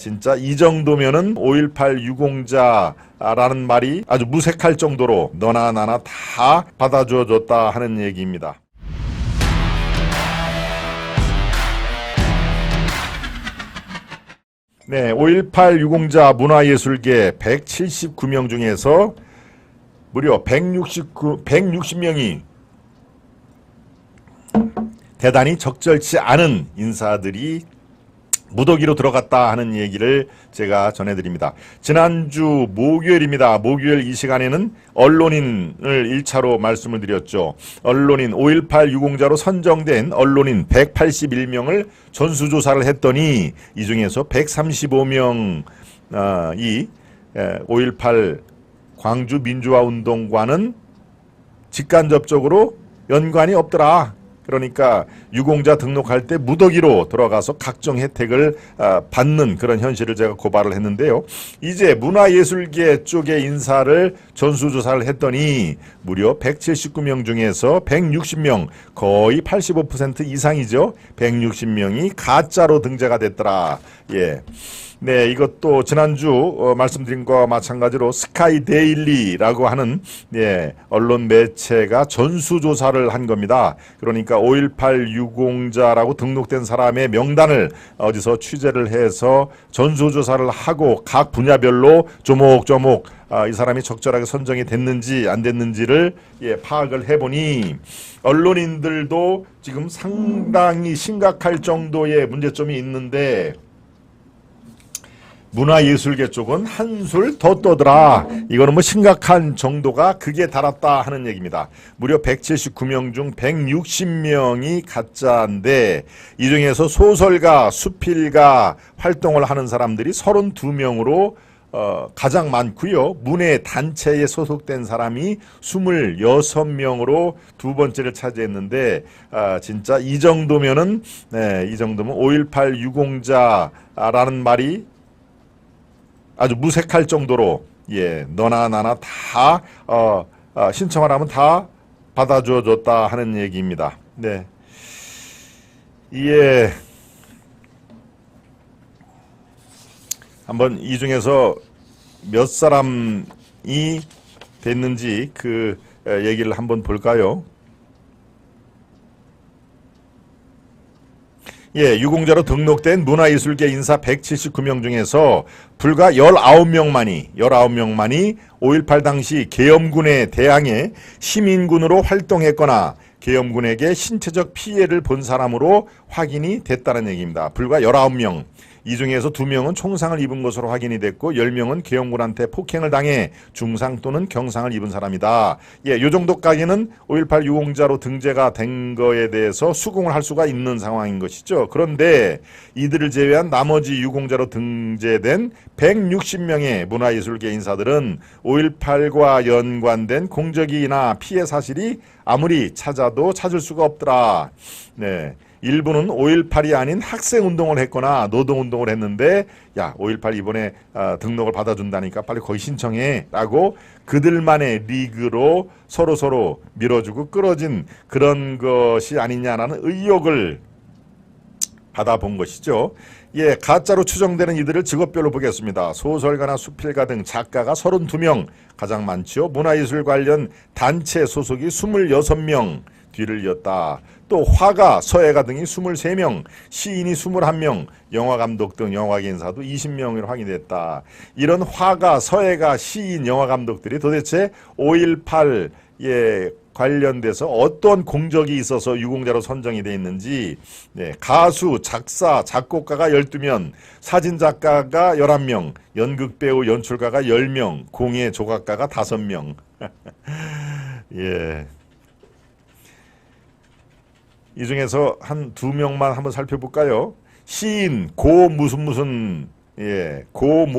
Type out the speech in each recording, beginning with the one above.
진짜 이 정도면은 5.18 유공자라는 말이 아주 무색할 정도로 너나 나나 다 받아주어졌다 하는 얘기입니다. 네, 5.18 유공자 문화예술계 179명 중에서 무려 160명이 대단히 적절치 않은 인사들이 무더기로 들어갔다 하는 얘기를 제가 전해드립니다. 지난주 목요일입니다. 목요일 이 시간에는 언론인을 1차로 말씀을 드렸죠. 언론인 5.18 유공자로 선정된 언론인 181명을 전수조사를 했더니 이 중에서 135명이 5.18 광주 민주화운동과는 직간접적으로 연관이 없더라. 그러니까 유공자 등록할 때 무더기로 들어가서 각종 혜택을 받는 그런 현실을 제가 고발을 했는데요. 이제 문화예술계 쪽의 인사를 전수조사를 했더니 무려 179명 중에서 160명, 거의 85% 이상이죠. 160명이 가짜로 등재가 됐더라. 예. 네, 이것도 지난주 말씀드린 것과 마찬가지로 스카이데일리라고 하는 언론 매체가 전수조사를 한 겁니다. 그러니까 5.18 유공자라고 등록된 사람의 명단을 어디서 취재를 해서 전수조사를 하고 각 분야별로 조목조목 이 사람이 적절하게 선정이 됐는지 안 됐는지를 파악을 해보니 언론인들도 지금 상당히 심각할 정도의 문제점이 있는데 문화예술계 쪽은 한술 더 떠더라. 이거는 뭐 심각한 정도가 극에 달았다 하는 얘기입니다. 무려 179명 중 160명이 가짜인데 이 중에서 소설가, 수필가 활동을 하는 사람들이 32명으로 가장 많고요. 문예 단체에 소속된 사람이 26명으로 두 번째를 차지했는데 진짜 이 정도면은 이 정도면 5.18 유공자라는 말이 아주 무색할 정도로 너나 나나 다 신청을 하면 다 받아주어졌다 하는 얘기입니다. 네, 한번 이 중에서 몇 사람이 됐는지 그 얘기를 한번 볼까요? 유공자로 등록된 문화예술계 인사 179명 중에서 불과 19명만이 5.18 당시 계엄군에 대항해 시민군으로 활동했거나 계엄군에게 신체적 피해를 본 사람으로 확인이 됐다는 얘기입니다. 불과 19명. 이 중에서 2명은 총상을 입은 것으로 확인이 됐고 10명은 계엄군한테 폭행을 당해 중상 또는 경상을 입은 사람이다. 요 정도까지는 5.18 유공자로 등재가 된 거에 대해서 수긍을 할 수가 있는 상황인 것이죠. 그런데 이들을 제외한 나머지 유공자로 등재된 160명의 문화예술계 인사들은 5.18과 연관된 공적이나 피해 사실이 아무리 찾아도 찾을 수가 없더라. 네. 일부는 5.18이 아닌 학생운동을 했거나 노동운동을 했는데 5.18 이번에 등록을 받아준다니까 빨리 거기 신청해 라고 그들만의 리그로 서로 밀어주고 끌어진 그런 것이 아니냐라는 의혹을 받아본 것이죠. 가짜로 추정되는 이들을 직업별로 보겠습니다. 소설가나 수필가 등 작가가 32명, 가장 많죠. 문화예술 관련 단체 소속이 26명 뒤를 이었다. 또 화가, 서예가 등이 23명, 시인이 21명, 영화감독 등 영화계 인사도 20명으로 확인됐다. 이런 화가, 서예가, 시인, 영화감독들이 도대체 5.18에 관련돼서 어떤 공적이 있어서 유공자로 선정이 되어 있는지 가수, 작사, 작곡가가 12명, 사진작가가 11명, 연극배우, 연출가가 10명, 공예, 조각가가 5명. 이 중에서 한 2명만 한번 살펴볼까요? 시인 고 모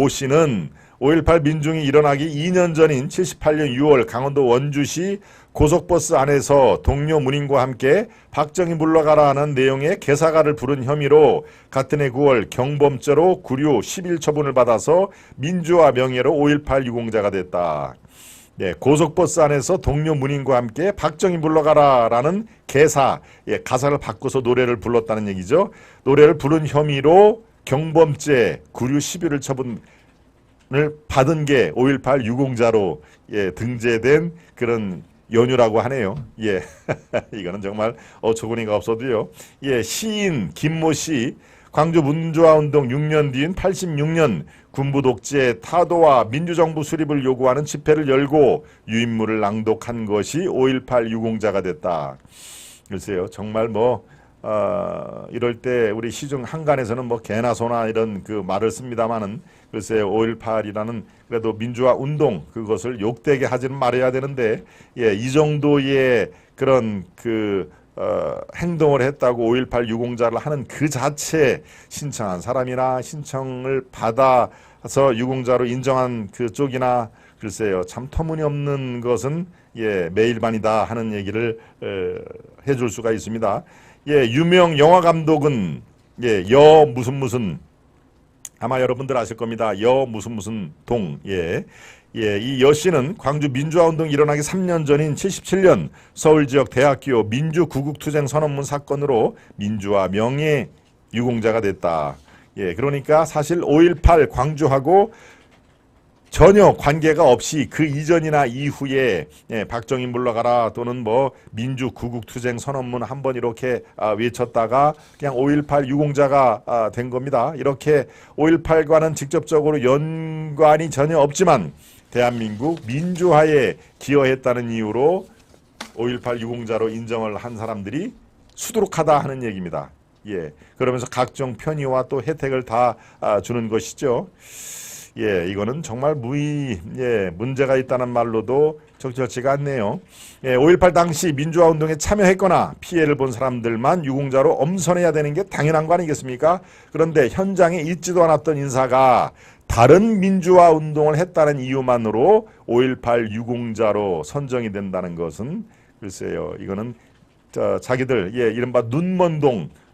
씨는 5.18 민중이 일어나기 2년 전인 78년 6월 강원도 원주시 고속버스 안에서 동료 문인과 함께 박정희 물러가라는 내용의 개사가를 부른 혐의로 같은 해 9월 경범죄로 구류 11처분을 받아서 민주화 명예로 5.18 유공자가 됐다. 고속버스 안에서 동료 문인과 함께 박정희 물러가라라는 개사, 가사를 바꿔서 노래를 불렀다는 얘기죠. 노래를 부른 혐의로 경범죄 구류 10일을 처분을 받은 게 5.18 유공자로 예, 등재된 그런 연유라고 하네요. 예, 이거는 정말 어처구니가 없어도요. 예, 시인 김모 씨, 광주 민주화운동 6년 뒤인 86년 군부 독재 타도와 민주정부 수립을 요구하는 집회를 열고 유인물을 낭독한 것이 5.18 유공자가 됐다. 글쎄요, 정말 뭐 이럴 때 우리 시중 한간에서는 뭐 개나 소나 이런 그 말을 씁니다만은 글쎄 5.18이라는 그래도 민주화 운동 그것을 욕되게 하지는 말아야 되는데 예, 이 정도의 그런 그 행동을 했다고 5.18 유공자를 하는 그 자체 신청한 사람이나 신청을 받아서 유공자로 인정한 그쪽이나 글쎄요 참 터무니없는 것은 예, 매일반이다 하는 얘기를 해줄 수가 있습니다. 예, 유명 영화 감독은 예, 여 무슨 아마 여러분들 아실 겁니다. 여 무슨 동. 예. 예, 이 여 씨는 광주 민주화 운동이 일어나기 3년 전인 77년 서울 지역 대학교 민주구국투쟁 선언문 사건으로 민주화 명예 유공자가 됐다. 예, 그러니까 사실 5.18 광주하고 전혀 관계가 없이 그 이전이나 이후에 예, 박정희 물러가라 또는 뭐 민주구국투쟁 선언문 한번 이렇게 외쳤다가 그냥 5.18 유공자가 된 겁니다. 이렇게 5.18과는 직접적으로 연관이 전혀 없지만 대한민국 민주화에 기여했다는 이유로 5.18 유공자로 인정을 한 사람들이 수두룩하다 하는 얘기입니다. 예, 그러면서 각종 편의와 또 혜택을 다 주는 것이죠. 예, 이거는 정말 예, 문제가 있다는 말로도 적절치가 않네요. 예, 5.18 당시 민주화 운동에 참여했거나 피해를 본 사람들만 유공자로 엄선해야 되는 게 당연한 거 아니겠습니까? 그런데 현장에 있지도 않았던 인사가 다른 민주화 운동을 했다는 이유만으로 5.18 유공자로 선정이 된다는 것은 글쎄요, 이거는 자기들 예, 이른바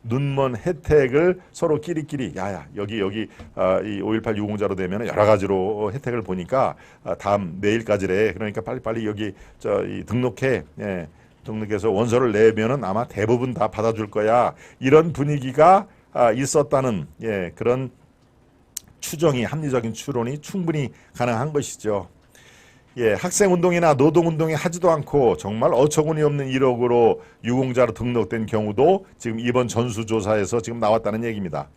눈먼 혜택을 서로 끼리끼리 야야 여기 이 5.18 유공자로 되면 여러 가지로 혜택을 보니까 다음 내일까지래. 그러니까 빨리빨리 여기 이 등록해. 예, 등록해서 원서를 내면은 아마 대부분 다 받아줄 거야. 이런 분위기가 있었다는 예, 그런 추정이 합리적인 추론이 충분히 가능한 것이죠. 예, 학생운동이나 노동운동에 하지도 않고 정말 어처구니 없는 이력으로 유공자로 등록된 경우도 지금 이번 전수조사에서 지금 나왔다는 얘기입니다.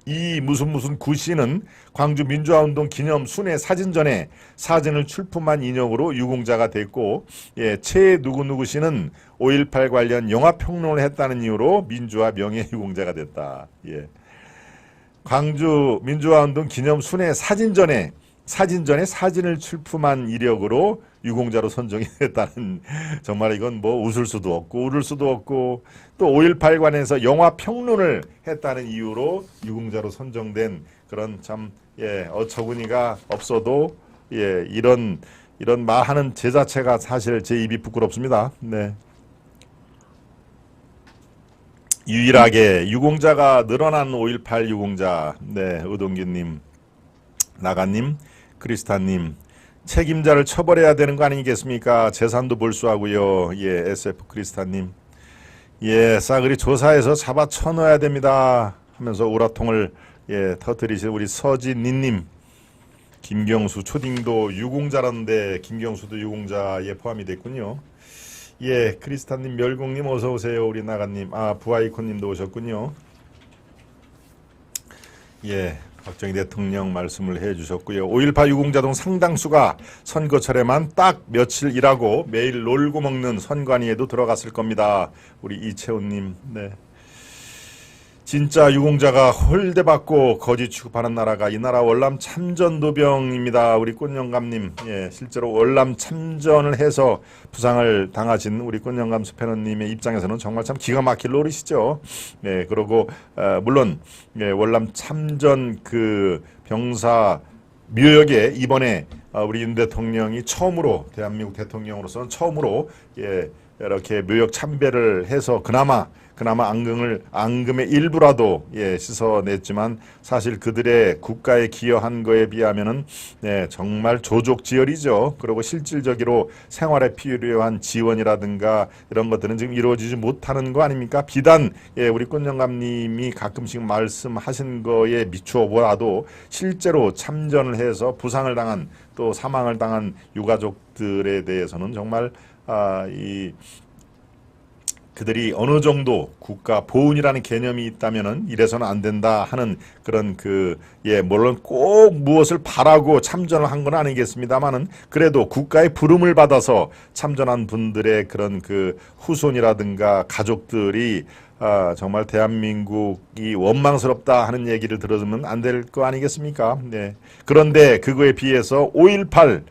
이 무슨 구씨는 광주 민주화운동 기념 순회 사진전에 사진을 출품한 인형으로 유공자가 됐고 예, 최 누구누구씨는 5.18 관련 영화평론을 했다는 이유로 민주화 명예유공자가 됐다. 예. 광주 민주화운동 기념 순회 사진전에 사진을 출품한 이력으로 유공자로 선정이 됐다는 정말 이건 뭐 웃을 수도 없고 울을 수도 없고 또 5.18 관해서 영화 평론을 했다는 이유로 유공자로 선정된 그런 참 예, 어처구니가 없어도 예, 이런 말하는 제 자체가 사실 제 입이 부끄럽습니다. 네. 유일하게 유공자가 늘어난 5.18 유공자 네, 의동규님 나가님 크리스타님 책임자를 처벌해야 되는 거 아니겠습니까? 재산도 몰수하고요. 예, SF 크리스타님 예, 싸그리 조사해서 잡아 쳐넣어야 됩니다 하면서 오라통을 예, 터뜨리신 우리 서진니님 김경수 초딩도 유공자라는데 김경수도 유공자에 포함이 됐군요. 예, 크리스타님 멸공님 어서오세요. 우리 나가님 부아이콘님도 오셨군요. 예, 박정희 대통령 말씀을 해주셨고요. 5.18 유공자동 상당수가 선거철에만 딱 며칠 일하고 매일 놀고 먹는 선관위에도 들어갔을 겁니다. 우리 이채훈님. 네. 진짜 유공자가 홀대받고 거지 취급하는 나라가 이 나라 월남 참전도병입니다. 우리 꽃영감님. 예, 실제로 월남 참전을 해서 부상을 당하신 우리 꽃영감 스패너님의 입장에서는 정말 참 기가 막힐 노릇이죠. 네, 그리고 물론 예, 월남 참전 그 병사 묘역에 이번에 우리 윤 대통령이 처음으로 대한민국 대통령으로서는 처음으로 예, 이렇게 묘역 참배를 해서 그나마 앙금의 일부라도 씻어냈지만 사실 그들의 국가에 기여한 거에 비하면은 정말 조족지혈이죠. 그리고 실질적으로 생활에 필요한 지원이라든가 이런 것들은 지금 이루어지지 못하는 거 아닙니까? 비단 우리 꽃영감님이 가끔씩 말씀하신 거에 미추어 보라도 실제로 참전을 해서 부상을 당한 또 사망을 당한 유가족들에 대해서는 정말 그들이 어느 정도 국가 보훈이라는 개념이 있다면은 이래서는 안 된다 하는 그런 물론 꼭 무엇을 바라고 참전을 한 건 아니겠습니다만은 그래도 국가의 부름을 받아서 참전한 분들의 그런 후손이라든가 가족들이 정말 대한민국이 원망스럽다 하는 얘기를 들어주면 안 될 거 아니겠습니까? 네. 그런데 그거에 비해서 5.18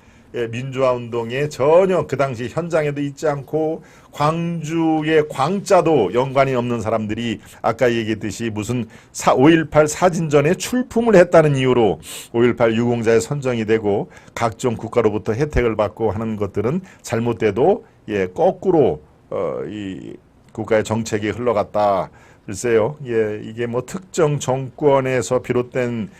민주화 운동에 전혀 그 당시 현장에도 있지 않고 광주의 광자도 연관이 없는 사람들이 아까 얘기했듯이 무슨 5.18 사진전에 출품을 했다는 이유로 5.18 유공자에 선정이 되고 각종 국가로부터 혜택을 받고 하는 것들은 잘못돼도 거꾸로 이 국가의 정책이 흘러갔다. 글쎄요, 이게 뭐 특정 정권에서 비롯된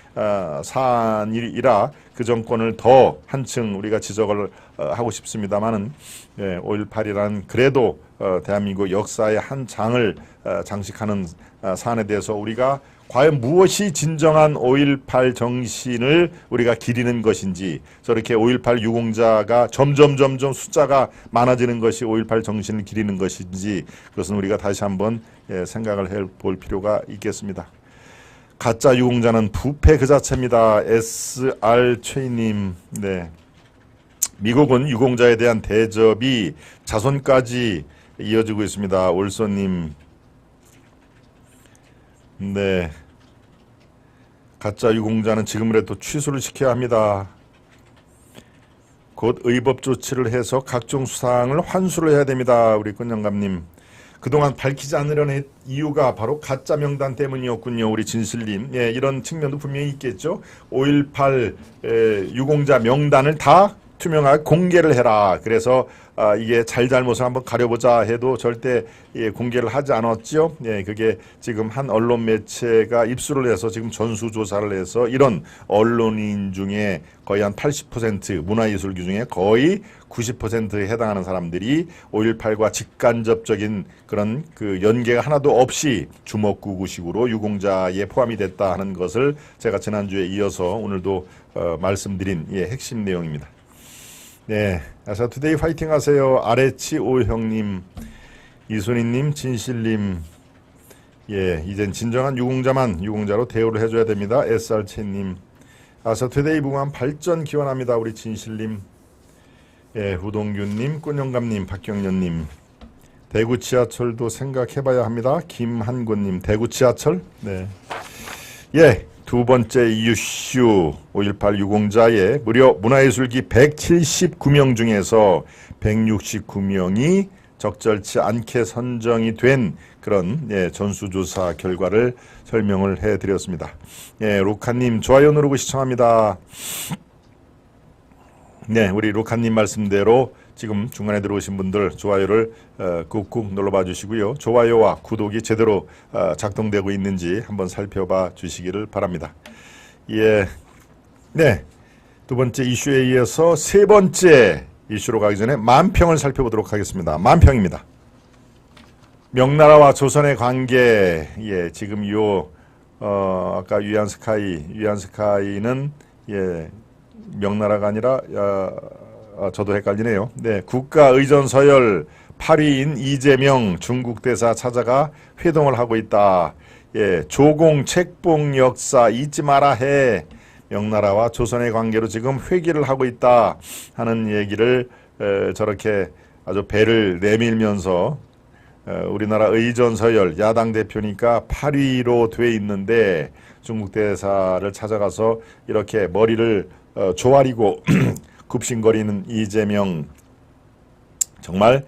사안이라 그 정권을 더 한층 우리가 지적을 하고 싶습니다만은 5.18이란 그래도 대한민국 역사의 한 장을 장식하는 사안에 대해서 우리가 과연 무엇이 진정한 5.18 정신을 우리가 기리는 것인지 저렇게 5.18 유공자가 점점 숫자가 많아지는 것이 5.18 정신을 기리는 것인지 그것은 우리가 다시 한번 생각을 해볼 필요가 있겠습니다. 가짜 유공자는 부패 그 자체입니다. SR 최이님. 네. 미국은 유공자에 대한 대접이 자손까지 이어지고 있습니다. 올소님. 네. 가짜 유공자는 지금이라도 취소를 시켜야 합니다. 곧 의법 조치를 해서 각종 수상을 환수를 해야 됩니다. 우리 꽃영감님. 그동안 밝히지 않으려는 이유가 바로 가짜 명단 때문이었군요. 우리 진실님. 이런 측면도 분명히 있겠죠. 5.18 유공자 명단을 다 투명하게 공개를 해라. 그래서 이게 잘잘못을 한번 가려보자 해도 절대 공개를 하지 않았죠. 그게 지금 한 언론 매체가 입수를 해서 지금 전수조사를 해서 이런 언론인 중에 거의 한 80% 문화예술계 중에 거의 90%에 해당하는 사람들이 5.18과 직간접적인 그런 연계가 하나도 없이 주먹구구식으로 유공자에 포함이 됐다 하는 것을 제가 지난주에 이어서 오늘도 말씀드린 핵심 내용입니다. 네, 아사투데이 파이팅 하세요. 아래치 오형님, 이순희님, 진실님. 이젠 진정한 유공자로 대우를 해줘야 됩니다. SR채님. 아사투데이 무궁한 발전 기원합니다. 우리 진실님. 후동균님, 꽃영감님, 박경련님. 대구 지하철도 생각해봐야 합니다. 김한곤님, 대구 지하철. 네. 두 번째 이슈 5.18 유공자의 무려 문화예술기 179명 중에서 169명이 적절치 않게 선정이 된 그런 전수조사 결과를 설명을 해드렸습니다. 로카님 좋아요 누르고 시청합니다. 네, 우리 로카님 말씀대로 지금 중간에 들어오신 분들 좋아요를 꾹꾹 눌러봐 주시고요. 좋아요와 구독이 제대로 작동되고 있는지 한번 살펴봐 주시기를 바랍니다. 네, 두 번째 이슈에 이어서 세 번째 이슈로 가기 전에 만평을 살펴보도록 하겠습니다. 만평입니다. 명나라와 조선의 관계, 지금 아까 위안스카이는 명나라가 아니라 저도 헷갈리네요. 네, 국가의전서열 8위인 이재명 중국 대사 찾아가 회동을 하고 있다. 조공 책봉 역사 잊지 마라 해. 명나라와 조선의 관계로 지금 회귀를 하고 있다 하는 얘기를 저렇게 아주 배를 내밀면서 우리나라 의전서열 야당 대표니까 8위로 돼 있는데 중국 대사를 찾아가서 이렇게 머리를 조아리고 굽신거리는 이재명, 정말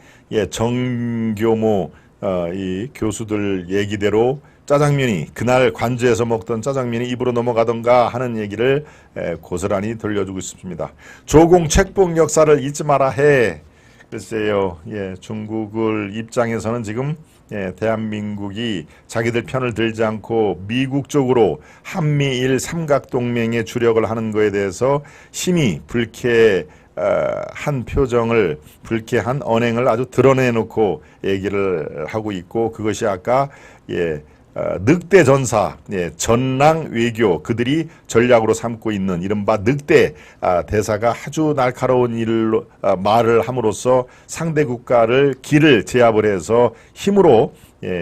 정교모 이 교수들 얘기대로 짜장면이 그날 관저에서 먹던 짜장면이 입으로 넘어가던가 하는 얘기를 고스란히 들려주고 있습니다. 조공 책봉 역사를 잊지 마라 해. 글쎄요, 중국을 입장에서는 지금 대한민국이 자기들 편을 들지 않고 미국 쪽으로 한미일 삼각동맹에 주력을 하는 거에 대해서 심히 불쾌한 표정을, 불쾌한 언행을 아주 드러내놓고 얘기를 하고 있고, 그것이 아까 늑대 전사, 전랑 외교, 그들이 전략으로 삼고 있는 이른바 늑대 대사가 아주 날카로운 일로 말을 함으로써 상대 국가를 길을 제압을 해서 힘으로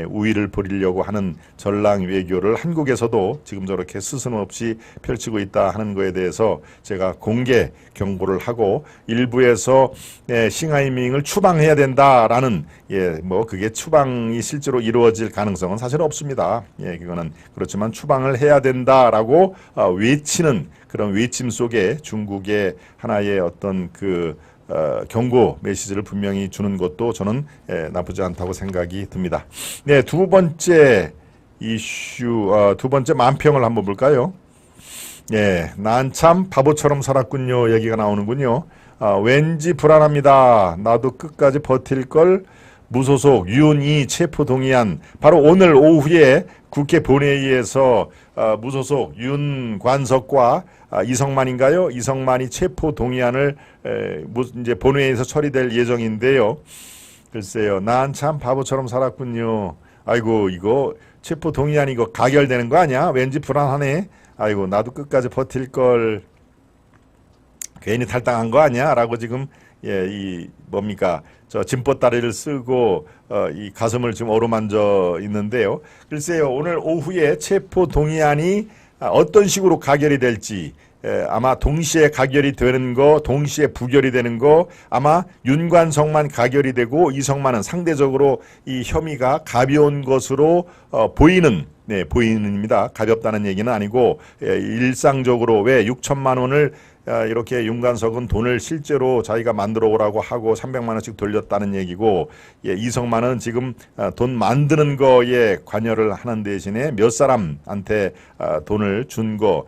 우위를 부리려고 하는 전랑 외교를 한국에서도 지금 저렇게 스스럼없이 펼치고 있다 하는 거에 대해서 제가 공개 경고를 하고, 일부에서 싱하이밍을 추방해야 된다라는 뭐 그게 추방이 실제로 이루어질 가능성은 사실 없습니다. 그거는 그렇지만 추방을 해야 된다라고 외치는 그런 외침 속에 중국의 하나의 어떤 경고 메시지를 분명히 주는 것도 저는 나쁘지 않다고 생각이 듭니다. 네, 두 번째 이슈, 두 번째 만평을 한번 볼까요? 난 참 바보처럼 살았군요. 얘기가 나오는군요. 왠지 불안합니다. 나도 끝까지 버틸 걸. 무소속 윤이 체포동의안, 바로 오늘 오후에 국회 본회의에서 무소속 윤관석과 이성만인가요? 이성만이 체포동의안을 이제 본회의에서 처리될 예정인데요. 글쎄요, 난 참 바보처럼 살았군요. 아이고, 이거 체포동의안 이거 가결되는 거 아니야? 왠지 불안하네. 아이고, 나도 끝까지 버틸 걸. 괜히 탈당한 거 아니야? 라고 지금 이 뭡니까? 저 짐보따리를 쓰고 이 가슴을 좀 어루만져 있는데요. 글쎄요, 오늘 오후에 체포 동의안이 어떤 식으로 가결이 될지, 아마 동시에 가결이 되는 거, 동시에 부결이 되는 거, 아마 윤관석만 가결이 되고 이성만은 상대적으로 이 혐의가 가벼운 것으로 보이는입니다. 가볍다는 얘기는 아니고, 일상적으로 왜 6천만 원을 이렇게 윤관석은 돈을 실제로 자기가 만들어 오라고 하고 300만 원씩 돌렸다는 얘기고, 이성만은 지금 돈 만드는 거에 관여를 하는 대신에 몇 사람한테 돈을 준 거,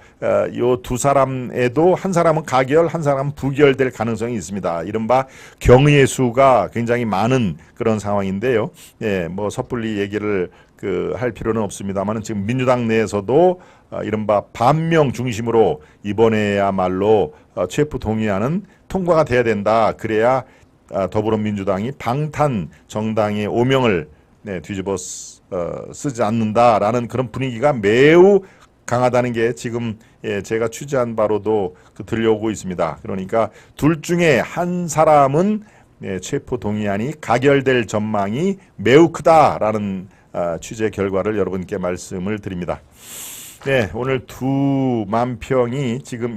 요 두 사람에도 한 사람은 가결, 한 사람은 부결될 가능성이 있습니다. 이른바 경의의 수가 굉장히 많은 그런 상황인데요. 뭐 섣불리 얘기를 할 필요는 없습니다만, 지금 민주당 내에서도 이른바 반명 중심으로 이번에야말로 체포 동의안은 통과가 돼야 된다. 그래야 더불어민주당이 방탄 정당의 오명을 뒤집어 쓰지 않는다라는 그런 분위기가 매우 강하다는 게 지금 제가 취재한 바로도 들려오고 있습니다. 그러니까 둘 중에 한 사람은 체포 동의안이 가결될 전망이 매우 크다라는 취재 결과를 여러분께 말씀을 드립니다. 네, 오늘 두 만평이 지금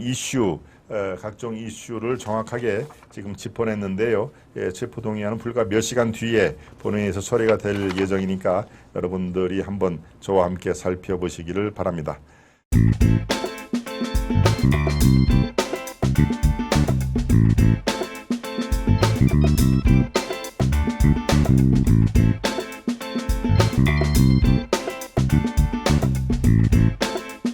각종 이슈를 정확하게 지금 짚어냈는데요. 체포동의안은 불과 몇 시간 뒤에 본회의에서 처리가 될 예정이니까 여러분들이 한번 저와 함께 살펴보시기를 바랍니다.